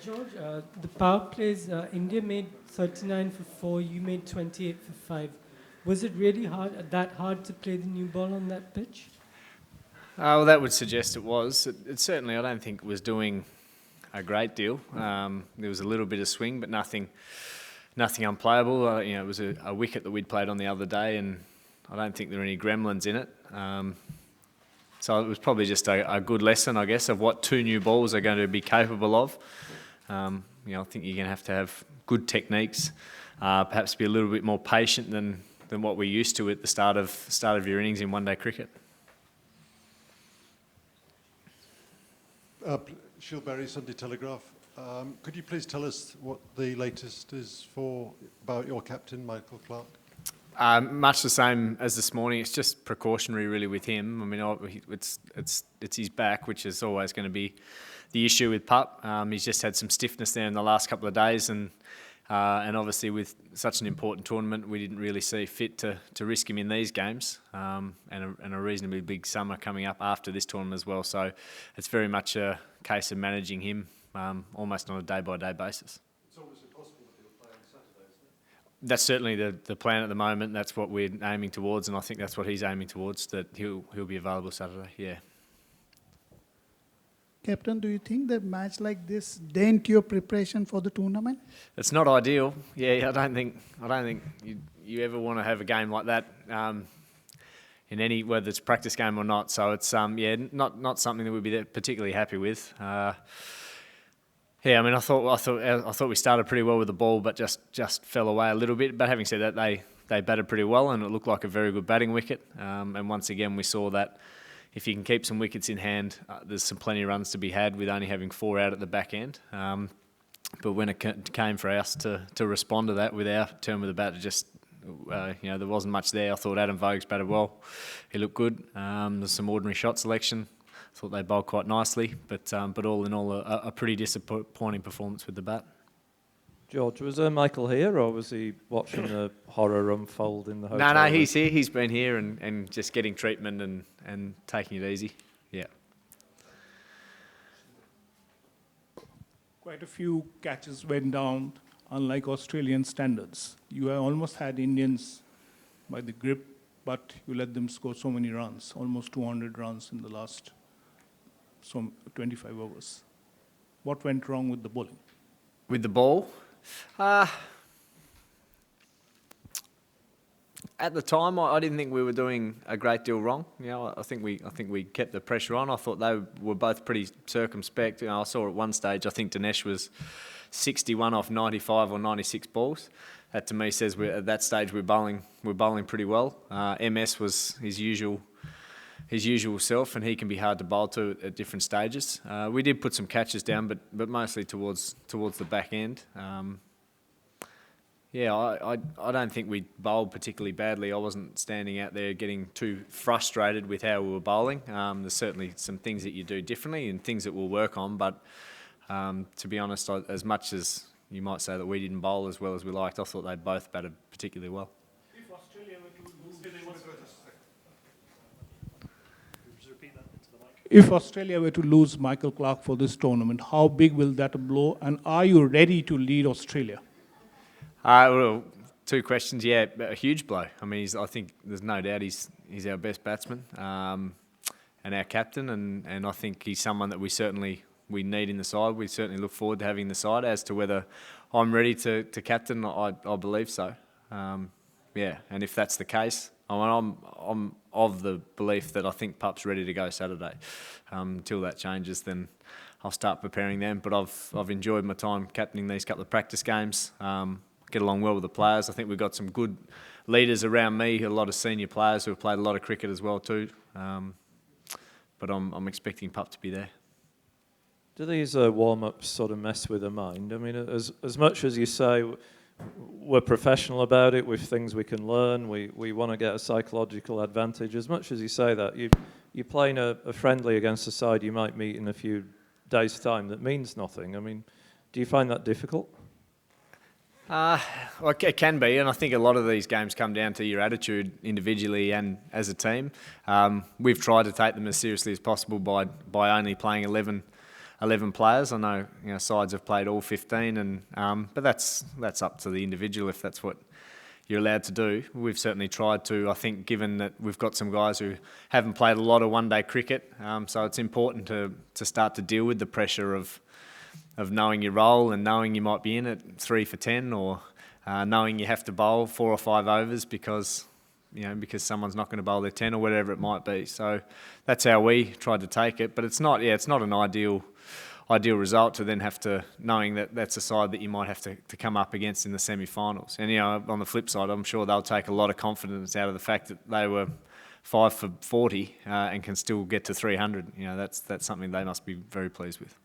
George, the power plays, India made 39 for 4, you made 28 for 5. Was it really that hard to play the new ball on that pitch? Well, that would suggest it was. It certainly, I don't think, was doing a great deal. There was a little bit of swing, but nothing unplayable. It was a wicket that we'd played on the other day, and I don't think there were any gremlins in it. So it was probably just a good lesson, I guess, of what two new balls are going to be capable of. I think you're going to have good techniques, perhaps be a little bit more patient than what we're used to at the start of your innings in one-day cricket. Shield Berry, Sunday Telegraph. Could you please tell us what the latest is about your captain, Michael Clarke? Much the same as this morning. It's just precautionary, really, with him. I mean, it's his back, which is always going to be the issue with Pup. He's just had some stiffness there in the last couple of days, and obviously with such an important tournament, we didn't really see fit to risk him in these games, and a reasonably big summer coming up after this tournament as well. So it's very much a case of managing him almost on a day-by-day basis. It's obviously possible that he'll play on Saturday, isn't it? That's certainly the plan at the moment. That's what we're aiming towards, and I think that's what he's aiming towards, that he'll be available Saturday, yeah. Captain, do you think that match like this dent your preparation for the tournament? It's not ideal. Yeah, I don't think you ever want to have a game like that in any, whether it's a practice game or not. So it's not something that we'd be particularly happy with. I mean, I thought we started pretty well with the ball, but just fell away a little bit. But having said that, they batted pretty well, and it looked like a very good batting wicket. And once again, we saw that if you can keep some wickets in hand, there's plenty of runs to be had with only having 4 out at the back end. But when it came for us to respond to that with our turn with the bat, there wasn't much there. I thought Adam Vogues batted well. He looked good. There's some ordinary shot selection. I thought they bowled quite nicely, but all in all, a pretty disappointing performance with the bat. George, was Michael here, or was he watching the horror unfold in the hotel? No, he's here. He's been here and just getting treatment and taking it easy. Yeah. Quite a few catches went down, unlike Australian standards. You almost had Indians by the grip, but you let them score so many runs, almost 200 runs in the last 25 overs. What went wrong with the bowling? With the ball? At the time, I didn't think we were doing a great deal wrong. I think we kept the pressure on. I thought they were both pretty circumspect. I saw at one stage, I think Dinesh was 61 off 95 or 96 balls. That to me says at that stage we're bowling pretty well. MS was his usual self, and he can be hard to bowl to at different stages. We did put some catches down, but mostly towards the back end. I don't think we bowled particularly badly. I wasn't standing out there getting too frustrated with how we were bowling. There's certainly some things that you do differently and things that we'll work on, but to be honest, as much as you might say that we didn't bowl as well as we liked, I thought they both batted particularly well. If Australia were to lose Michael Clarke for this tournament, how big will that blow, and are you ready to lead Australia? Well, 2 questions. Yeah, a huge blow. I mean, I think there's no doubt he's our best batsman and our captain, and I think he's someone that we need in the side. We certainly look forward to having in the side. As to whether I'm ready to captain, I believe so. And if that's the case, I'm of the belief that I think Pup's ready to go Saturday. Until that changes, then I'll start preparing them. But I've enjoyed my time captaining these couple of practice games. Get along well with the players. I think we've got some good leaders around me, a lot of senior players who have played a lot of cricket as well too. But I'm expecting Pup to be there. Do these warm-ups sort of mess with the mind? I mean, as much as you say we're professional about it with things we can learn, we want to get a psychological advantage, as much as you say that, you're playing a friendly against a side you might meet in a few days' time that means nothing. I mean, do you find that difficult? Well, it can be, and I think a lot of these games come down to your attitude individually and as a team. We've tried to take them as seriously as possible by only playing 11 11 players. I know, sides have played all 15, and but that's up to the individual if that's what you're allowed to do. We've certainly tried to. I think given that we've got some guys who haven't played a lot of one-day cricket, so it's important to start to deal with the pressure of knowing your role and knowing you might be in at 3 for 10, or knowing you have to bowl 4 or 5 overs because someone's not going to bowl their 10 or whatever it might be. So that's how we tried to take it. But it's not an ideal result to then have to, knowing that that's a side that you might have to come up against in the semi-finals. And on the flip side, I'm sure they'll take a lot of confidence out of the fact that they were 5 for 40 and can still get to 300. That's something they must be very pleased with.